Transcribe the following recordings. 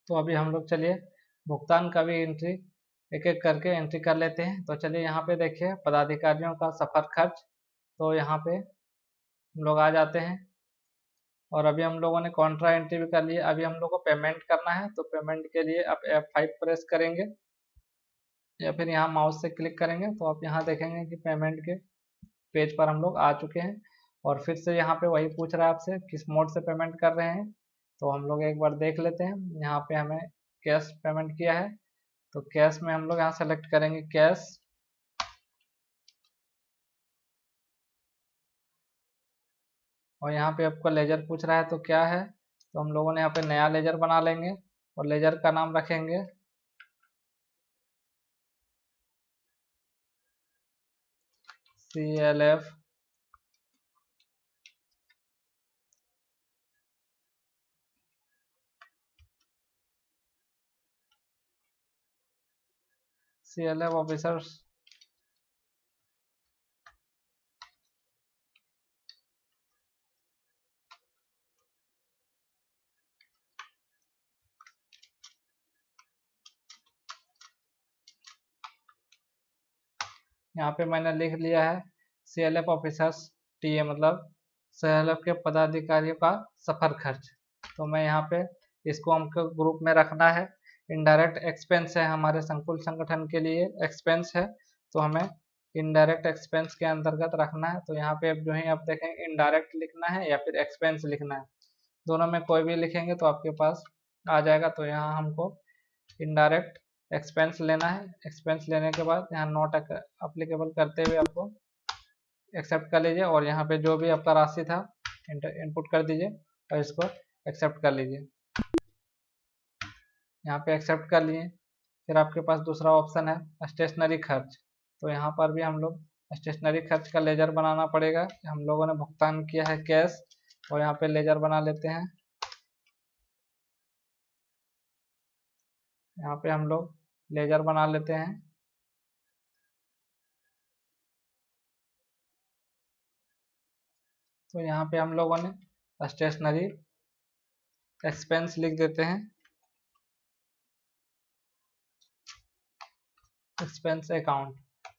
तो अभी हम लोग चलिए भुगतान का भी एंट्री एक एक करके एंट्री कर लेते हैं। तो चलिए यहाँ पे देखिए पदाधिकारियों का सफर खर्च, तो यहाँ पे हम लोग आ जाते हैं और अभी हम लोगों ने कॉन्ट्रा एंट्री भी कर ली है। अभी हम लोग को पेमेंट करना है, तो पेमेंट के लिए आप F5 प्रेस करेंगे या फिर यहाँ माउस से क्लिक करेंगे तो आप यहाँ देखेंगे कि पेमेंट के पेज पर हम लोग आ चुके हैं। और फिर से यहाँ पे वही पूछ रहा है आपसे किस मोड से पेमेंट कर रहे हैं, तो हम लोग एक बार देख लेते हैं। यहाँ पे हमें कैश पेमेंट किया है, तो कैश में हम लोग यहाँ सेलेक्ट करेंगे कैश। और यहाँ पे आपको लेजर पूछ रहा है तो क्या है, तो हम लोगों ने यहाँ पे नया लेजर बना लेंगे और लेजर का नाम रखेंगे CLF ऑफिसर्स। यहाँ पे मैंने लिख लिया है CLF ऑफिसर्स TA, मतलब CLF के पदाधिकारियों का सफर खर्च। तो मैं यहाँ पे इसको हमको ग्रुप में रखना है। इनडायरेक्ट एक्सपेंस है, हमारे संकुल संगठन के लिए एक्सपेंस है, तो हमें इनडायरेक्ट एक्सपेंस के अंतर्गत रखना है। तो यहाँ पे अब जो है आप देखेंगे इनडायरेक्ट लिखना है या फिर एक्सपेंस लिखना है, दोनों में कोई भी लिखेंगे तो आपके पास आ जाएगा। तो यहाँ हमको इनडायरेक्ट एक्सपेंस लेना है। एक्सपेंस लेने के बाद यहाँ नॉट अप्लीकेबल करते हुए आपको एक्सेप्ट कर लीजिए और यहाँ पे जो भी आपका राशि था इनपुट कर दीजिए और इसको एक्सेप्ट कर लीजिए। यहाँ पे एक्सेप्ट कर लिए। फिर आपके पास दूसरा ऑप्शन है स्टेशनरी खर्च, तो यहाँ पर भी हम लोग स्टेशनरी खर्च का लेजर बनाना पड़ेगा। हम लोगों ने भुगतान किया है कैश और यहाँ पे लेजर बना लेते हैं। यहाँ पे हम लोग लेजर बना लेते हैं। तो यहाँ पे हम लोगों ने स्टेशनरी एक्सपेंस लिख देते हैं, एक्सपेंस अकाउंट।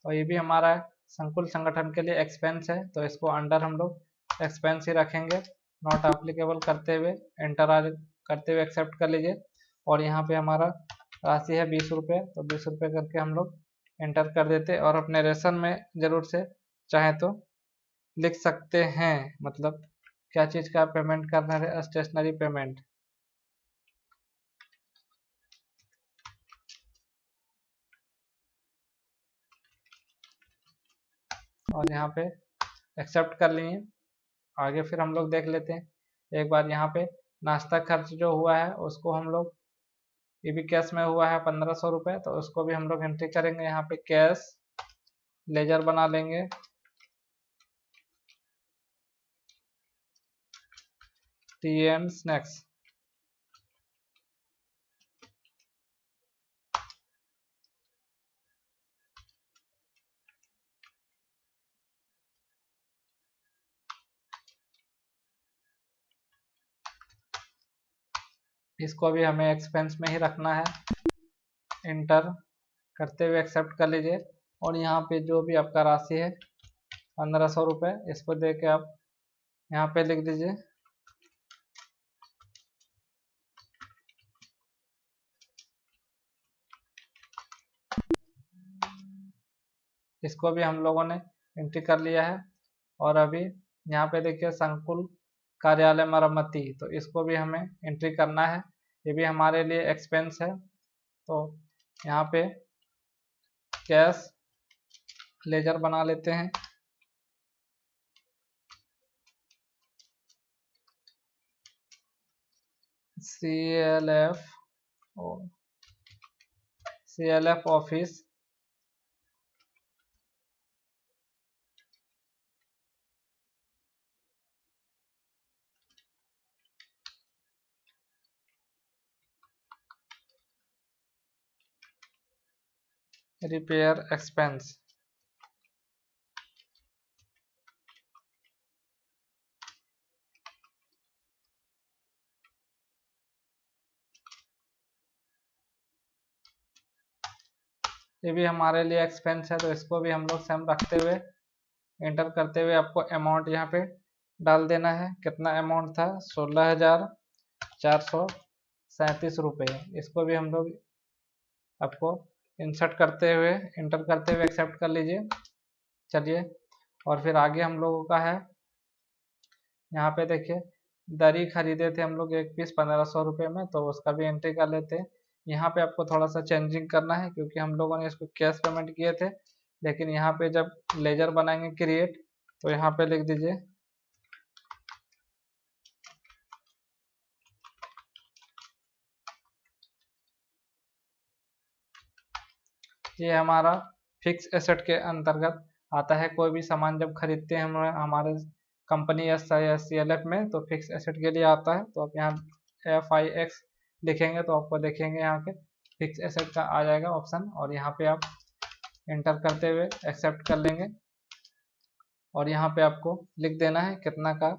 और ये भी हमारा संकुल संगठन के लिए एक्सपेंस है, तो इसको अंडर हम लोग एक्सपेंस ही रखेंगे। नॉट एप्लीकेबल करते हुए एंटर करते हुए एक्सेप्ट कर लीजिए। और यहाँ पे हमारा राशि है 20 रुपये, तो 20 रुपये करके हम लोग एंटर कर देते और अपने रेशन में जरूर से चाहे तो लिख सकते हैं, मतलब क्या चीज़ का पेमेंट करना है, स्टेशनरी पेमेंट। और यहाँ पे एक्सेप्ट कर लिए। आगे फिर हम लोग देख लेते हैं एक बार। यहाँ पे नाश्ता खर्च जो हुआ है उसको हम लोग, ये भी कैश में हुआ है 1500 रुपये, तो उसको भी हम लोग एंट्री करेंगे। यहाँ पे कैश लेजर बना लेंगे TN स्नैक्स। इसको भी हमें एक्सपेंस में ही रखना है। इंटर करते हुए एक्सेप्ट कर लीजिए और यहाँ पे जो भी आपका राशि है 1500 रुपये, इसको दे के आप यहाँ पे लिख दीजिए। इसको भी हम लोगों ने एंट्री कर लिया है। और अभी यहाँ पे देखिए संकुल कार्यालय मरम्मति, तो इसको भी हमें एंट्री करना है, ये भी हमारे लिए एक्सपेंस है। तो यहाँ पे कैश लेजर बना लेते हैं। CLF office repair expense. ये भी हमारे लिए एक्सपेंस है, तो इसको भी हम लोग सेम रखते हुए एंटर करते हुए आपको अमाउंट यहाँ पे डाल देना है। कितना अमाउंट था? 16,437 रुपये। इसको भी हम लोग आपको इंसर्ट करते हुए इंटर करते हुए एक्सेप्ट कर लीजिए। चलिए, और फिर आगे हम लोगों का है, यहाँ पे देखिए दरी खरीदे थे हम लोग एक पीस 1500 रुपये में, तो उसका भी एंट्री कर लेते हैं। यहाँ पे आपको थोड़ा सा चेंजिंग करना है क्योंकि हम लोगों ने इसको कैश पेमेंट किए थे, लेकिन यहाँ पे जब लेजर बनाएंगे क्रिएट, तो यहाँ पे लिख दीजिए ये हमारा फिक्स एसेट के अंतर्गत आता है। कोई भी सामान जब खरीदते हैं हम हमारे कंपनी या CLF में, तो फिक्स एसेट के लिए आता है। तो आप यहाँ FIX लिखेंगे तो आपको देखेंगे यहाँ पे फिक्स एसेट का आ जाएगा ऑप्शन, और यहाँ पे आप एंटर करते हुए एक्सेप्ट कर लेंगे। और यहाँ पे आपको लिख देना है कितना का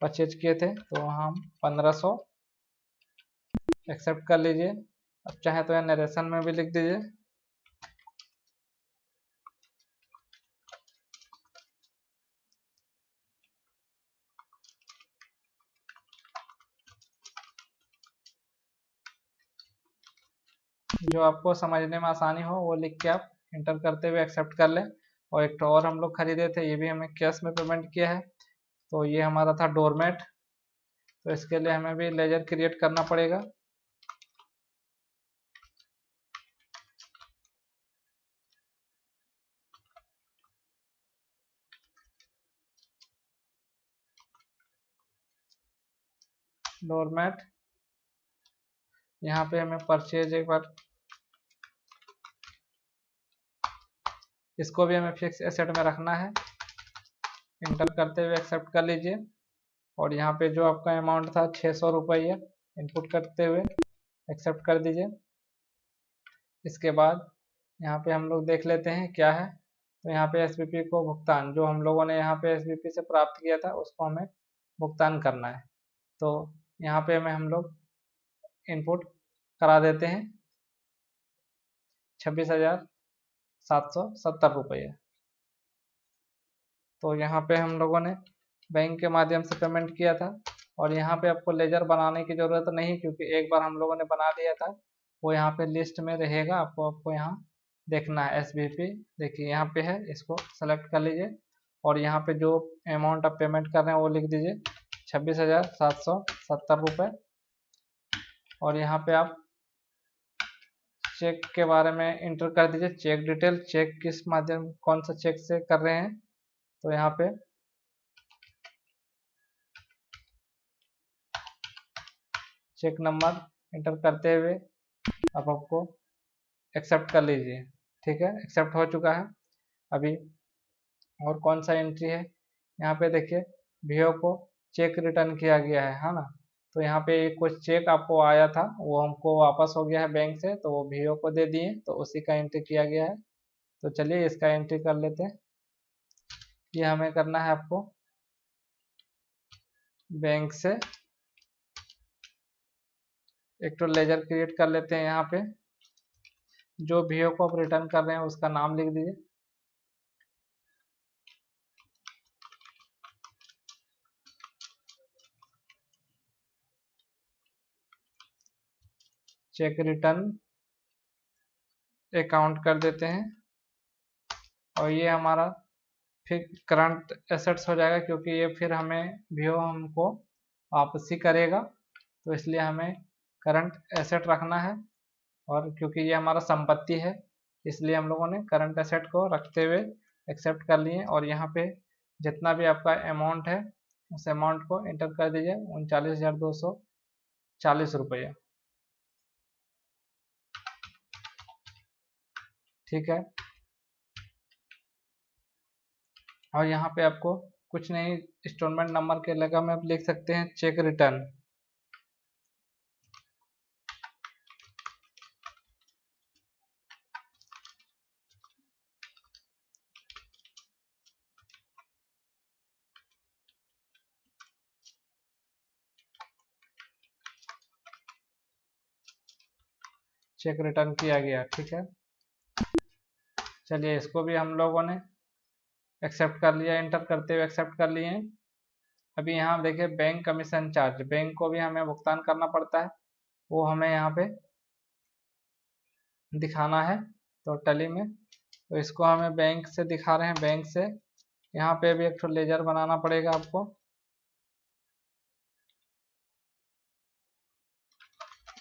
परचेज किए थे, तो हम 1500 एक्सेप्ट कर लीजिए। अब चाहे तो यहाँ नरेशन में भी लिख दीजिए। जो आपको समझने में आसानी हो वो लिख के आप इंटर करते हुए एक्सेप्ट कर लें। और एक तो और हम लोग खरीदे थे, ये भी हमें कैश में पेमेंट किया है, तो ये हमारा था डोरमेट। तो इसके लिए हमें भी लेजर क्रिएट करना पड़ेगा। डोरमेट, यहाँ पे हमें परचेज एक बार, इसको भी हमें फिक्स एसेट में रखना है। इंटर करते हुए एक्सेप्ट कर लीजिए। और यहाँ पे जो आपका अमाउंट था 600 रुपये इनपुट करते हुए एक्सेप्ट कर दीजिए। इसके बाद यहाँ पे हम लोग देख लेते हैं क्या है। तो यहाँ पे SBP को भुगतान जो हम लोगों ने यहाँ पे SBP से प्राप्त किया था उसको हमें भुगतान करना है। तो यहाँ पे हमें हम लोग इनपुट करा देते हैं 26,770 रुपये। तो यहाँ पे हम लोगों ने बैंक के माध्यम से पेमेंट किया था। और यहाँ पे आपको लेजर बनाने की ज़रूरत नहीं, क्योंकि एक बार हम लोगों ने बना लिया था। वो यहाँ पे लिस्ट में रहेगा, आपको यहाँ देखना है SBP। देखिए यहाँ पे है, इसको सेलेक्ट कर लीजिए। और यहाँ पे जो अमाउंट आप पेमेंट कर रहे हैं वो लिख दीजिए 26,770 रुपये। और यहाँ पे आप चेक के बारे में इंटर कर दीजिए, चेक डिटेल, चेक किस माध्यम कौन सा चेक से कर रहे हैं। तो यहाँ पे चेक नंबर इंटर करते हुए अब आपको एक्सेप्ट कर लीजिए। ठीक है, एक्सेप्ट हो चुका है। अभी और कौन सा एंट्री है, यहाँ पे देखिए VO को चेक रिटर्न किया गया है ना। तो यहाँ पे कुछ चेक आपको आया था वो हमको वापस हो गया है बैंक से, तो वो VO को दे दिए, तो उसी का एंट्री किया गया है। तो चलिए इसका एंट्री कर लेते हैं। ये हमें करना है आपको बैंक से एक तो लेजर क्रिएट कर लेते हैं। यहाँ पे जो VO को आप रिटर्न कर रहे हैं उसका नाम लिख दीजिए। चेक रिटर्न अकाउंट कर देते हैं। और ये हमारा फिर करंट एसेट्स हो जाएगा, क्योंकि ये फिर हमें VO हमको वापसी करेगा, तो इसलिए हमें करंट एसेट रखना है। और क्योंकि ये हमारा संपत्ति है, इसलिए हम लोगों ने करंट एसेट को रखते हुए एक्सेप्ट कर लिए। और यहाँ पे जितना भी आपका अमाउंट है उस अमाउंट को एंटर कर दीजिए 39,240 रुपये। ठीक है, और यहाँ पे आपको कुछ नहीं, इंस्टॉलमेंट नंबर के जगह में आप लिख सकते हैं चेक रिटर्न। चेक रिटर्न किया गया। ठीक है, चलिए इसको भी हम लोगों ने एक्सेप्ट कर लिया, इंटर करते हुए एक्सेप्ट कर लिए हैं। अभी यहाँ देखिए बैंक कमीशन चार्ज, बैंक को भी हमें भुगतान करना पड़ता है, वो हमें यहाँ पे दिखाना है तो टैली में। तो इसको हमें बैंक से दिखा रहे हैं, बैंक से यहाँ पे भी एक तो लेजर बनाना पड़ेगा आपको।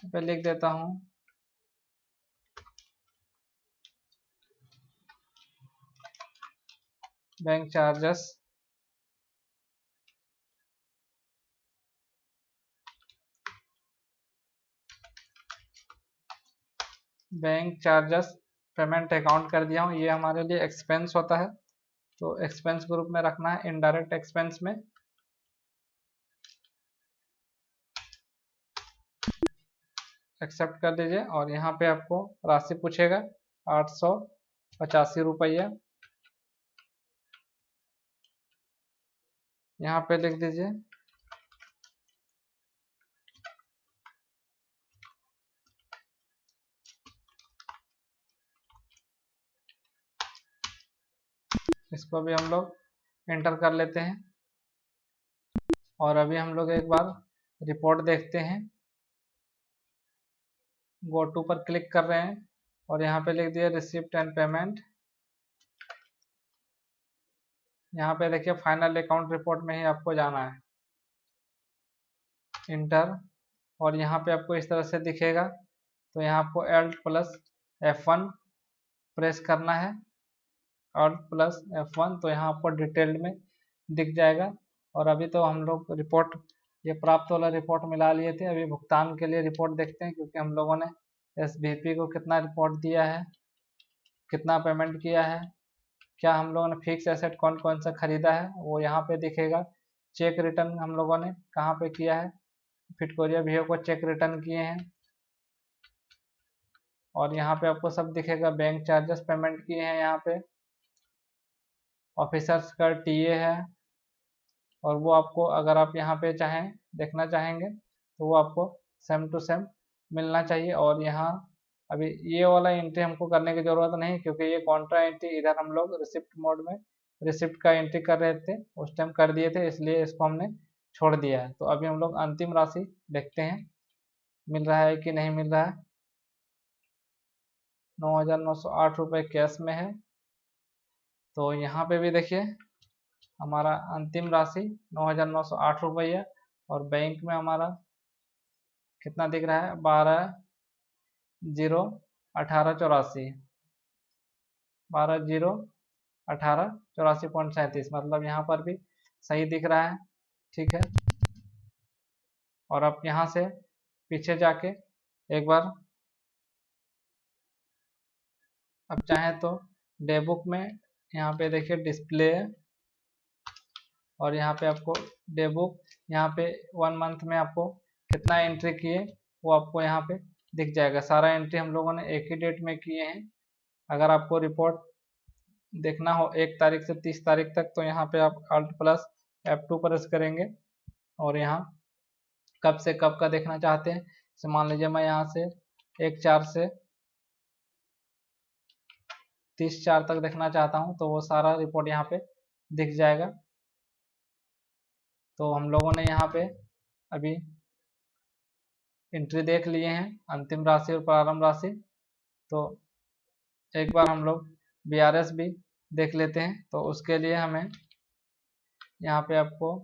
पे लिख देता हूँ bank charges, bank charges payment account कर दिया हूँ। ये हमारे लिए एक्सपेंस होता है, तो एक्सपेंस ग्रुप में रखना है, इनडायरेक्ट एक्सपेंस में। एक्सेप्ट कर दीजिए और यहाँ पे आपको राशि पूछेगा 885 रुपया, यहाँ पे लिख दीजिए। इसको भी हम लोग एंटर कर लेते हैं और अभी हम लोग एक बार रिपोर्ट देखते हैं। गो टू पर क्लिक कर रहे हैं और यहाँ पे लिख दिया रिसिप्ट एंड पेमेंट। यहाँ पे देखिए फाइनल अकाउंट रिपोर्ट में ही आपको जाना है, इंटर, और यहाँ पे आपको इस तरह से दिखेगा। तो यहाँ आपको Alt+F1 प्रेस करना है, Alt+F1, तो यहाँ आपको डिटेल्ड में दिख जाएगा। और अभी तो हम लोग रिपोर्ट, ये प्राप्त वाला रिपोर्ट मिला लिए थे, अभी भुगतान के लिए रिपोर्ट देखते हैं, क्योंकि हम लोगों ने SVP को कितना रिपोर्ट दिया है, कितना पेमेंट किया है, क्या हम लोगों ने फिक्स एसेट कौन कौन सा खरीदा है, वो यहाँ पे दिखेगा। चेक रिटर्न हम लोगों ने कहाँ पे किया है, फिटकोरिया भैया को चेक रिटर्न किए हैं, और यहाँ पे आपको सब दिखेगा। बैंक चार्जेस पेमेंट किए हैं, यहाँ पे ऑफिसर्स का टीए है, और वो आपको अगर आप यहाँ पे चाहें देखना चाहेंगे तो वो आपको सेम टू सेम मिलना चाहिए। और यहाँ अभी ये वाला एंट्री हमको करने की ज़रूरत नहीं, क्योंकि ये कॉन्ट्रा एंट्री इधर हम लोग रिसिप्ट मोड में रिसिप्ट का एंट्री कर रहे थे, उस टाइम कर दिए थे, इसलिए इसको हमने छोड़ दिया है। तो अभी हम लोग अंतिम राशि देखते हैं मिल रहा है कि नहीं मिल रहा है। 9,908 रुपये कैश में है। तो यहाँ पे भी देखिए हमारा अंतिम राशि 9,908 रुपया, और बैंक में हमारा कितना दिख रहा है, 12/0/1884, 12/0/1884.37, मतलब यहाँ पर भी सही दिख रहा है। ठीक है, और आप यहाँ से पीछे जाके एक बार अब चाहें तो डे बुक में यहाँ पे देखिए डिस्प्ले है, और यहाँ पे आपको डे बुक, यहाँ पे 1 मंथ में आपको कितना एंट्री किए वो आपको यहाँ पे दिख जाएगा। सारा एंट्री हम लोगों ने एक ही डेट में किए हैं। अगर आपको रिपोर्ट देखना हो 1 तारीख से 30 तारीख तक, तो यहाँ पे आप Alt+F2 प्रेस करेंगे, और यहाँ कब से कब का देखना चाहते हैं, तो मान लीजिए मैं यहाँ से 1/4 से 30/4 तक देखना चाहता हूँ, तो वो सारा रिपोर्ट यहाँ पे दिख जाएगा। तो हम लोगों ने यहाँ पे अभी एंट्री देख लिए हैं, अंतिम राशि और प्रारंभ राशि। तो एक बार हम लोग BRS भी देख लेते हैं। तो उसके लिए हमें यहाँ पे आपको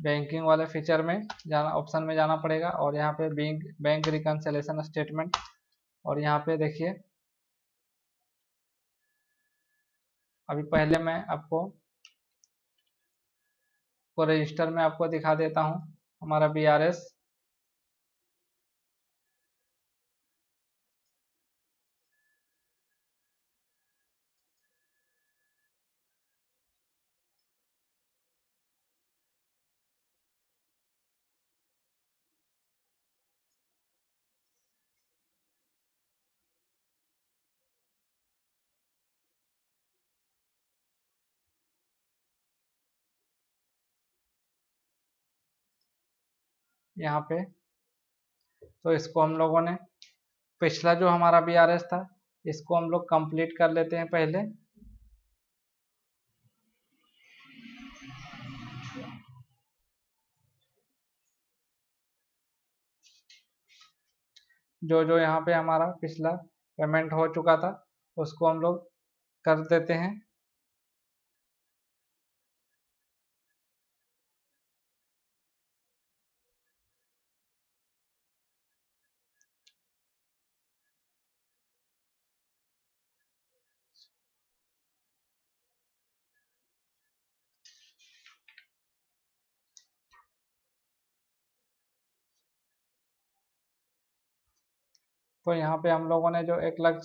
बैंकिंग वाले फीचर में जाना, ऑप्शन में जाना पड़ेगा, और यहाँ पे बैंक रिकन्सिलेशन स्टेटमेंट, और यहाँ पे देखिए अभी पहले मैं आपको रजिस्टर में आपको दिखा देता हूँ हमारा BRS। यहाँ पे तो इसको हम लोगों ने पिछला जो हमारा BRS था इसको हम लोग कंप्लीट कर लेते हैं पहले। जो जो यहाँ पे हमारा पिछला पेमेंट हो चुका था उसको हम लोग कर देते हैं। तो यहाँ पे हम लोगों ने जो 1 लाख,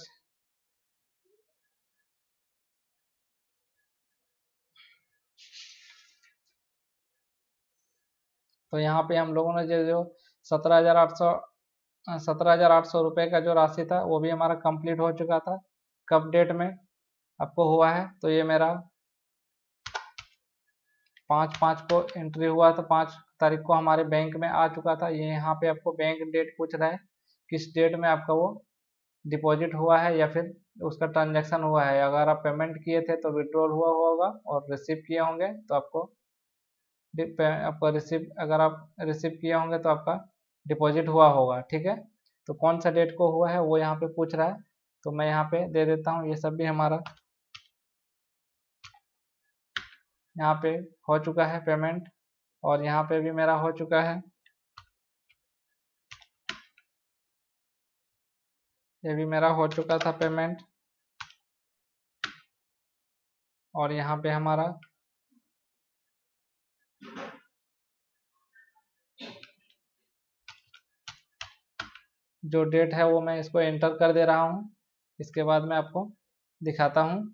तो यहाँ पे हम लोगों ने जो जो 17,800 रुपये का जो राशि था वो भी हमारा कंप्लीट हो चुका था। कब डेट में आपको हुआ है, तो ये मेरा 5/5 को एंट्री हुआ था, 5 तारीख को हमारे बैंक में आ चुका था। ये यहाँ पे आपको बैंक डेट पूछ रहा है, किस डेट में आपका वो डिपॉजिट हुआ है या फिर उसका ट्रांजैक्शन हुआ है। अगर आप पेमेंट किए थे तो विड्रॉल हुआ होगा, और रिसीव किए होंगे तो आपका रिसीव, अगर आप रिसीव किए होंगे तो आपका डिपॉजिट हुआ होगा। ठीक है, तो कौन सा डेट को हुआ है वो यहाँ पे पूछ रहा है, तो मैं यहाँ पे दे देता हूँ। ये सब भी हमारा यहाँ पे हो चुका है पेमेंट, और यहाँ पे भी मेरा हो चुका है। ये भी मेरा हो चुका था पेमेंट, और यहाँ पे हमारा जो डेट है वो मैं इसको एंटर कर दे रहा हूँ। इसके बाद मैं आपको दिखाता हूँ।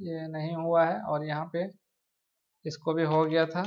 ये नहीं हुआ है, और यहाँ पे इसको भी हो गया था।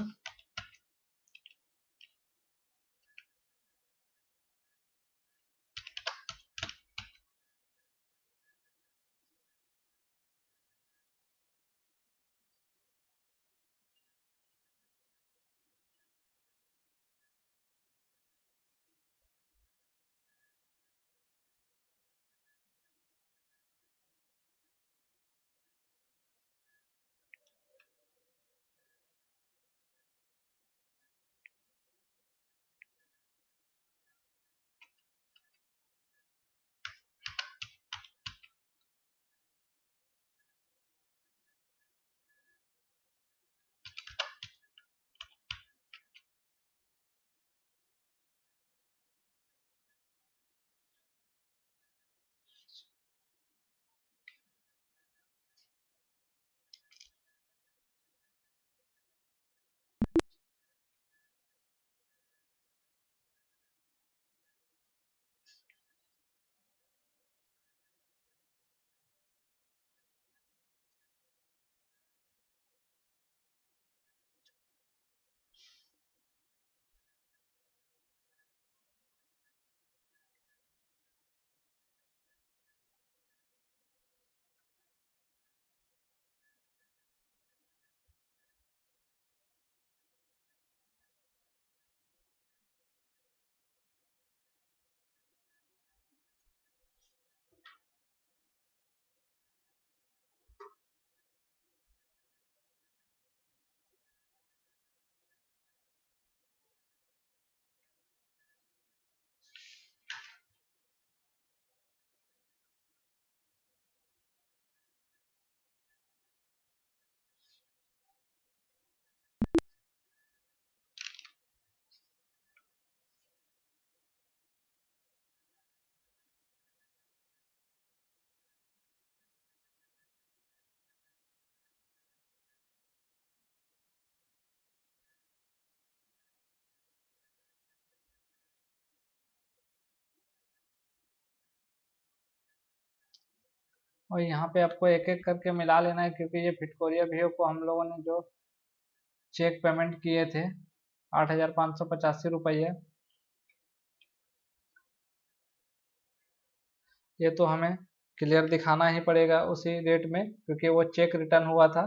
और यहाँ पे आपको एक एक करके मिला लेना है, क्योंकि ये फिटकोरिया भैया को हम लोगों ने जो चेक पेमेंट किए थे 8,585 रुपये, ये तो हमें क्लियर दिखाना ही पड़ेगा उसी रेट में, क्योंकि वो चेक रिटर्न हुआ था।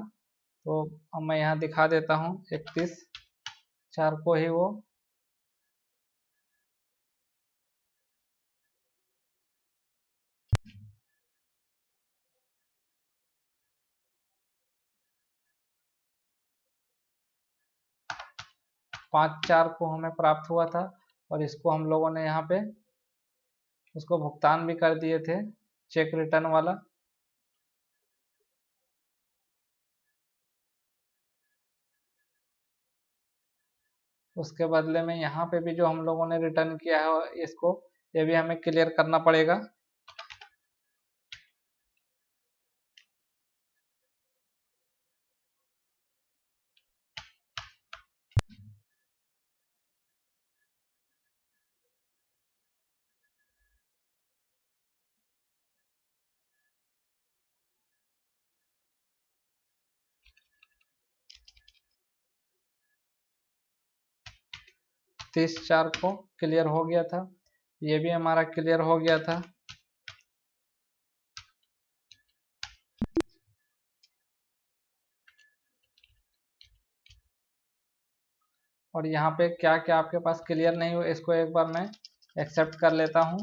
तो अब मैं यहाँ दिखा देता हूँ 31/4 को ही वो 5/4 को हमें प्राप्त हुआ था, और इसको हम लोगों ने यहाँ पे उसको भुगतान भी कर दिए थे, चेक रिटर्न वाला। उसके बदले में यहाँ पे भी जो हम लोगों ने रिटर्न किया है इसको, ये भी हमें क्लियर करना पड़ेगा। तो 30/4 को क्लियर हो गया था, ये भी हमारा क्लियर हो गया था। और यहाँ पे क्या क्या आपके पास क्लियर नहीं हुआ, इसको एक बार मैं एक्सेप्ट कर लेता हूँ।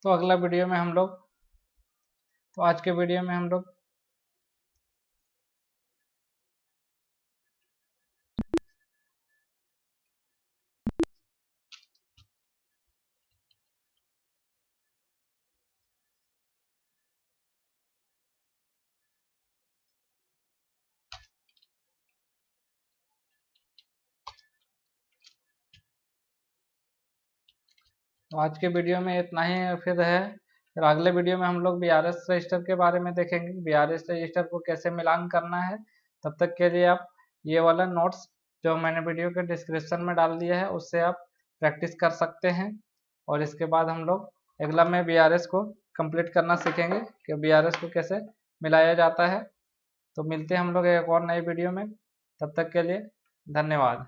तो अगला वीडियो में हम लोग तो आज के वीडियो में हम लोग तो आज के वीडियो में इतना ही फिर है। फिर अगले वीडियो में हम लोग BRS रजिस्टर के बारे में देखेंगे, BRS रजिस्टर को कैसे मिलान करना है। तब तक के लिए आप ये वाला नोट्स जो मैंने वीडियो के डिस्क्रिप्शन में डाल दिया है उससे आप प्रैक्टिस कर सकते हैं। और इसके बाद हम लोग अगला में BRS को कंप्लीट करना सीखेंगे कि BRS को कैसे मिलाया जाता है। तो मिलते हैं हम लोग एक और नई वीडियो में, तब तक के लिए धन्यवाद।